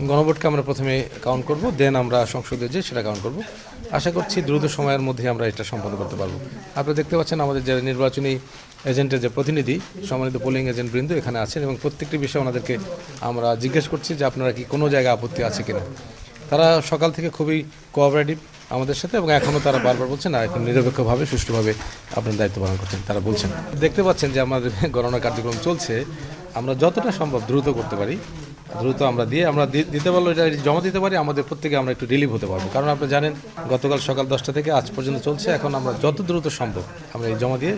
গণভোটকে আমরা প্রথমে কাউন্ট করব, দেন আমরা সংসদে যে সেটা কাউন্ট করব। আশা করছি দ্রুত সময়ের মধ্যে আমরা এটা সম্পন্ন করতে পারবো। আপনারা দেখতে পাচ্ছেন আমাদের যে নির্বাচনী এজেন্টের যে প্রতিনিধি, সম্মানিত পোলিং এজেন্ট বৃন্দ এখানে আছেন এবং প্রত্যেকটি বিষয়ে ওনাদেরকে আমরা জিজ্ঞেস করছি যে আপনারা কি কোনো জায়গায় আপত্তি আছে কিনা। তারা সকাল থেকে খুবই কোঅপারেটিভ আমাদের সাথে এবং এখনও তারা বারবার বলছেন না, এখন নিরপেক্ষভাবে সুষ্ঠুভাবে আপনার দায়িত্ব পালন করছেন তারা বলছেন। দেখতে পাচ্ছেন যে আমাদের গণনা কার্যক্রম চলছে, আমরা যতটা সম্ভব দ্রুত করতে পারি দ্রুত আমরা দিতে পারলো, এটা জমা দিতে পারি, আমাদের প্রত্যেকে আমরা একটু রিলিভ হতে পারবো। কারণ আপনি জানেন গতকাল সকাল 10টা থেকে আজ পর্যন্ত চলছে, এখন আমরা যত দ্রুত সম্ভব আমরা এই জমা দিয়ে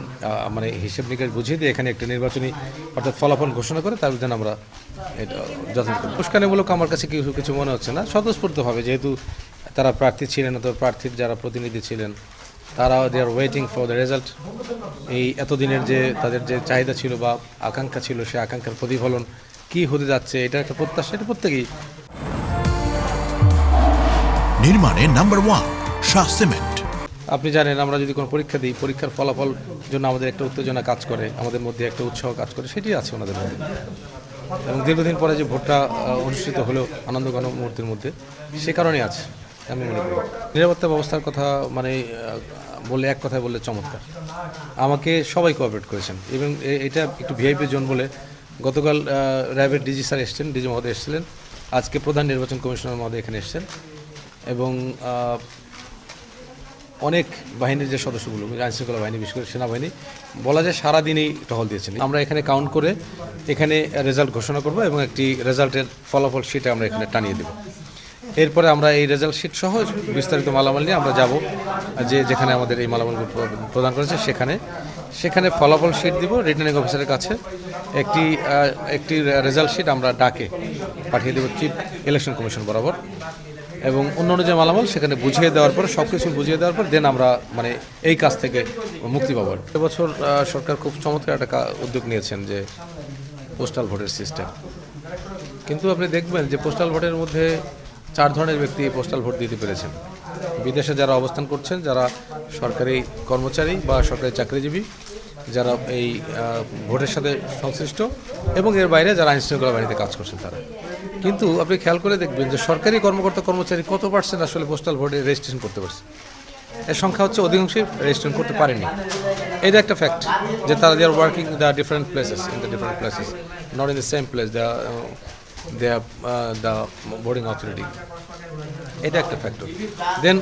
মানে হিসেব নিকেশ বুঝিয়ে দিয়ে এখানে একটা নির্বাচনী অর্থাৎ ফলাফল ঘোষণা করে তার জন্য আমরা এটা যথাযথ উস্কানিমূলক আমার কাছে কিছু মনে হচ্ছে না। স্বতঃস্ফূর্তভাবে যেহেতু তারা প্রার্থী ছিলেন অথবা প্রার্থীর যারা প্রতিনিধি ছিলেন তারা they are waiting for the result. এই এতদিনের যে তাদের যে চাহিদা ছিল বা আকাঙ্ক্ষা ছিল, সেই আকাঙ্ক্ষার প্রতিফলন কি হতে যাচ্ছে এটা একটা প্রত্যাশা, এটা প্রত্যেকেই। নির্মাণে নাম্বার 1 শাহ সিমেন্ট। আপনি জানেন আমরা যদি কোনো পরীক্ষা দিই, পরীক্ষার ফলাফল জন্য আমাদের একটা উত্তেজনা কাজ করে, আমাদের মধ্যে একটা উৎসাহ কাজ করে, সেটি আছে ওনাদের মধ্যে। এবং দীর্ঘদিন পরে যে ভোটটা অনুষ্ঠিত হলো আনন্দঘন মুহূর্তের মধ্যে, সে কারণেই আছে আমি মনে করি। নিরাপত্তা ব্যবস্থার কথা মানে বললে এক কথায় বললে চমৎকার। আমাকে সবাই কোঅপারেট করেছেন এবং এটা একটু ভিআইপি জোন বলে গতকাল র্যাবের ডিজি স্যার এসছেন, ডিজি মহোদয় এসেছিলেন, আজকে প্রধান নির্বাচন কমিশনার মহোদয় এখানে এসছেন এবং অনেক বাহিনীর যে সদস্যগুলো, আইনশৃঙ্খলা বাহিনী, বিশেষ করে সেনাবাহিনী বলা যায় সারাদিনই টহল দিয়েছেন। আমরা এখানে কাউন্ট করে এখানে রেজাল্ট ঘোষণা করব এবং একটি রেজাল্টের ফলাফল শিটে আমরা এখানে টানিয়ে দেব। এরপরে আমরা এই রেজাল্ট শিট সহ বিস্তারিত মালামাল নিয়ে আমরা যাব যেখানে আমাদের এই মালামালগুলো প্রদান করেছে সেখানে ফলাফল শিট দিব রিটার্নিং অফিসারের কাছে। একটি রেজাল্ট শিট আমরা ডাকে পাঠিয়ে দেব চিফ ইলেকশন কমিশন বরাবর এবং অন্যান্য যে মালামাল সেখানে বুঝিয়ে দেওয়ার পর, সব কিছু বুঝিয়ে দেওয়ার পর দেন আমরা মানে এই কাজ থেকে মুক্তি পাবো। এবছর সরকার খুব চমৎকার একটা উদ্যোগ নিয়েছেন যে পোস্টাল ভোটের সিস্টেম। কিন্তু আপনি দেখবেন যে পোস্টাল ভোটের মধ্যে 4 ধরনের ব্যক্তি পোস্টাল ভোট দিতে পেরেছেন। বিদেশে যারা অবস্থান করছেন, যারা সরকারি কর্মচারী বা সরকারি চাকরিজীবী, যারা এই ভোটের সাথে সংশ্লিষ্ট এবং এর বাইরে যারা আইনশৃঙ্খলা বাহিনীতে কাজ করছেন তারা। কিন্তু আপনি খেয়াল করে দেখবেন যে সরকারি কর্মচারী কত পার্সেন্ট আসলে পোস্টাল ভোটে রেজিস্ট্রেশন করতে পারছে। এর সংখ্যা হচ্ছে অধিকাংশই রেজিস্ট্রেশন করতে পারেনি। এটা একটা ফ্যাক্ট যে তারা they are working the different places, in the different places, not in the same place the voting authority. এটা একটা ফ্যাক্টর। দেন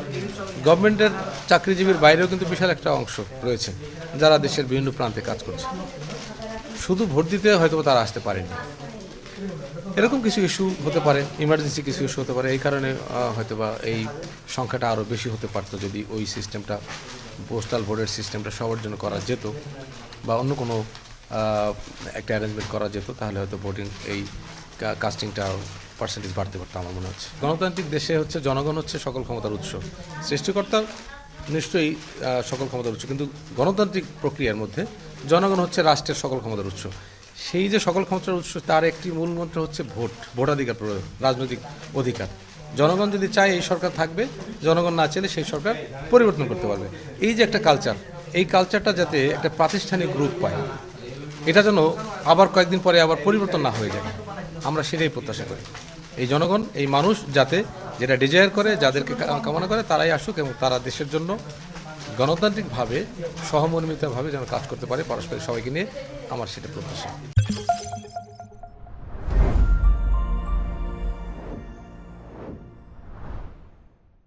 গভর্নমেন্টের চাকরিজীবীর বাইরেও কিন্তু বিশাল একটা অংশ রয়েছে যারা দেশের বিভিন্ন প্রান্তে কাজ করছে। শুধু ভোট দিতে হয়তো তারা আসতে পারেনি, এরকম কিছু ইস্যু হতে পারে, ইমার্জেন্সি কিছু ইস্যু হতে পারে। এই কারণে হয়তোবা এই সংখ্যাটা আরও বেশি হতে পারতো যদি ওই সিস্টেমটা, পোস্টাল ভোটের সিস্টেমটা সবার জন্য করা যেত বা অন্য কোনো একটা অ্যারেঞ্জমেন্ট করা যেত, তাহলে হয়তো ভোটিং এই কাস্টিংটা পার্সেন্টেজ বাড়তে পারতো আমার মনে হচ্ছে। গণতান্ত্রিক দেশে হচ্ছে জনগণ হচ্ছে সকল ক্ষমতার উৎস, সৃষ্টিকর্তা নিশ্চয়ই সকল ক্ষমতার উৎস, কিন্তু গণতান্ত্রিক প্রক্রিয়ার মধ্যে জনগণ হচ্ছে রাষ্ট্রের সকল ক্ষমতার উৎস। সেই যে সকল ক্ষমতার উৎস, তার একটি মূল মন্ত্র হচ্ছে ভোটাধিকার প্রয়োগ, রাজনৈতিক অধিকার। জনগণ যদি চায় এই সরকার থাকবে, জনগণ না চাইলে সেই সরকার পরিবর্তন করতে পারবে। এই যে একটা কালচার, এই কালচারটা যাতে একটা প্রাতিষ্ঠানিক রূপ পায়, এটা যেন আবার কয়েকদিন পরে আবার পরিবর্তন না হয়ে যায়, আমরা সেটাই প্রত্যাশা করি। এই জনগণ, এই মানুষ যাতে যেটা ডিজায়ার করে, যাদেরকে কামনা করে তারাই আসুক এবং তারা দেশের জন্য গণতান্ত্রিকভাবে সহমর্মিতভাবে যেন কাজ করতে পারে পারস্পরিক সবাইকে নিয়ে, আমার সেটা প্রত্যাশা।